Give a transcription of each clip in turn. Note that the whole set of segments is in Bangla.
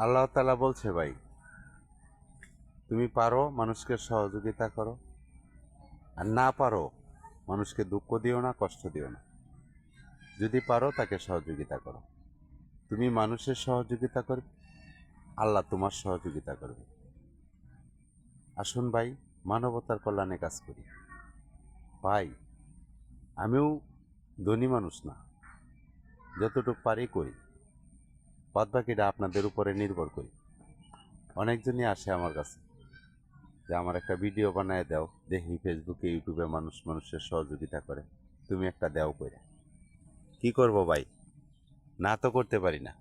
আল্লাহ তাআলা বলছে ভাই, তুমি পারো মানুষকে সহযোগিতা করো, আর না পারো মানুষকে দুঃখ দিও না, কষ্ট দিও না। যদি পারো তাকে সহযোগিতা করো। তুমি মানুষের সহযোগিতা করবে, আল্লাহ তোমার সহযোগিতা করবে। আসুন ভাই, মানবতার কল্যাণে কাজ করি। ভাই, আমিও ধনী মানুষ না, যতটুকু পারি করি, বাদ বাকিটা আপনাদের উপরে নির্ভর করি। অনেকজনই আসে আমার কাছে যে আমার একটা ভিডিও বানায় দাও, দেখি ফেসবুকে ইউটিউবে মানুষ মানুষের সহযোগিতা করে, তুমি একটা দেও করে। কি করব ভাই, না তো করতে পারি না,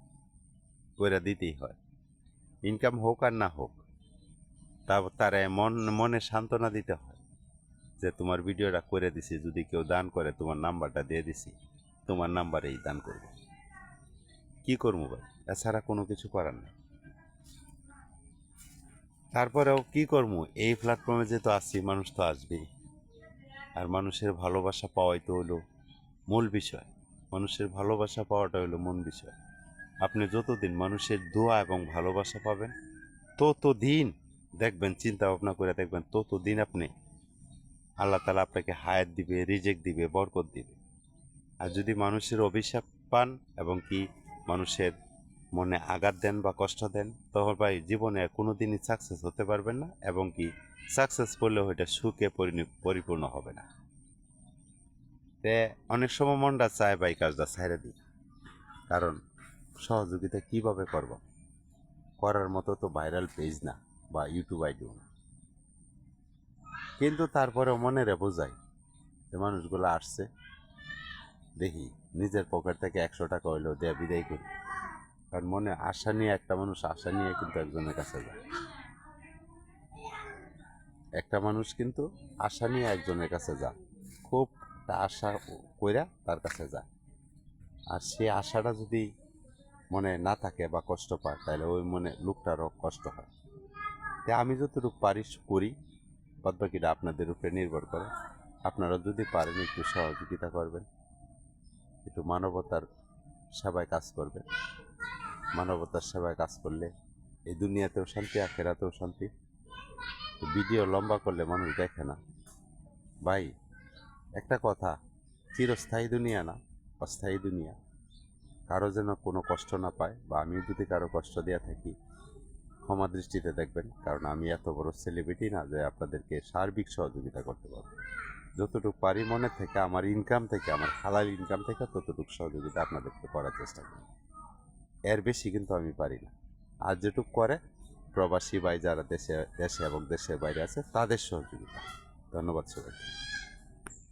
কইরা দিতেই হয়। ইনকাম হোক আর না হোক, তারে মনে সান্ত্বনা দিতে হয় যে তোমার ভিডিওটা করে দিছি, যদি কেউ দান করে তোমার নাম্বারটা দিয়ে দিছি, তোমার নাম্বারেই দান করব। কি করবো ভাই, এছাড়া কোনো কিছু করার নেই। তারপরেও কি করবো, এই প্ল্যাটফর্মে যেহেতু আসছি, মানুষ তো আসবেই। আর মানুষের ভালোবাসা পাওয়াই তো হলো মূল বিষয়। মানুষের ভালোবাসা পাওয়াটা হলো মূল বিষয়। আপনি যতদিন মানুষের দোয়া এবং ভালোবাসা পাবেন, ততদিন দেখবেন, চিন্তা ভাবনা করে দেখবেন, ততদিন আপনি আল্লাহ তাআলা আপনাকে হায়াত দিবে, রিজেক দিবে, বরকত দিবে। আর যদি মানুষের অভিশাপ পান এবং কি মানুষের মনে আঘাত দেন বা কষ্ট দেন, তখন ভাই জীবনে কোনো দিনই সাকসেস হতে পারবেন না, এবং কি সাকসেস করলেও এটা সুখে পরিপূর্ণ হবে না। তে অনেক সময় মনটা চায় ভাই কাজটা ছাইড়া দিই, কারণ সহযোগিতা কিভাবে করব, করার মতো তো ভাইরাল পেজ না বা ইউটিউব আইডিও না। কিন্তু তারপরেও মনেরে বোঝাই যে মানুষগুলো আসছে, দেখি নিজের পকেট থেকে 100 টাকা হইলেও দেয়া বিদায় করি। কারণ মনে আশা নিয়ে একটা মানুষ আশা নিয়ে কিন্তু একজনের কাছে যায়। একটা মানুষ কিন্তু আশা নিয়ে একজনের কাছে যায়, খুব একটা আশা কইরা তার কাছে যায়। আর সে আশাটা যদি মনে না থাকে বা কষ্ট পায়, তাহলে ওই মনে লোকটারও কষ্ট হয়। তাই আমি যতটুকু পারি করি, বাদ বাকিটা আপনাদের উপরে নির্ভর করে। আপনারা যদি পারেন একটু সহযোগিতা করবেন, একটু মানবতার সেবায় কাজ করবেন। মানবতার সেবায় কাজ করলে এই দুনিয়াতেও শান্তি, আখেরাতেও শান্তি। ভিডিও লম্বা করলে মানুষ দেখে না ভাই। একটা কথা, চিরস্থায়ী দুনিয়া না, অস্থায়ী দুনিয়া। কারো যেন কোনো কষ্ট না পায়, বা আমিও যদি কারো কষ্ট দেওয়া থাকি, ক্ষমা দৃষ্টিতে দেখবেন। কারণ আমি এত বড় সেলিব্রিটি না যে আপনাদেরকে সার্বিক সহযোগিতা করতে পারবো। যতটুকু পারি মনে থেকে, আমার ইনকাম থেকে, আমার হালাল ইনকাম থেকে ততটুকু সহযোগিতা আপনাদেরকে করার চেষ্টা করি। এর বেশি কিন্তু আমি পারি না। আর যেটুকু করে প্রবাসী ভাই যারা দেশে দেশে এবং দেশের বাইরে আছে, তাদের সহযোগিতা। ধন্যবাদ সবাইকে।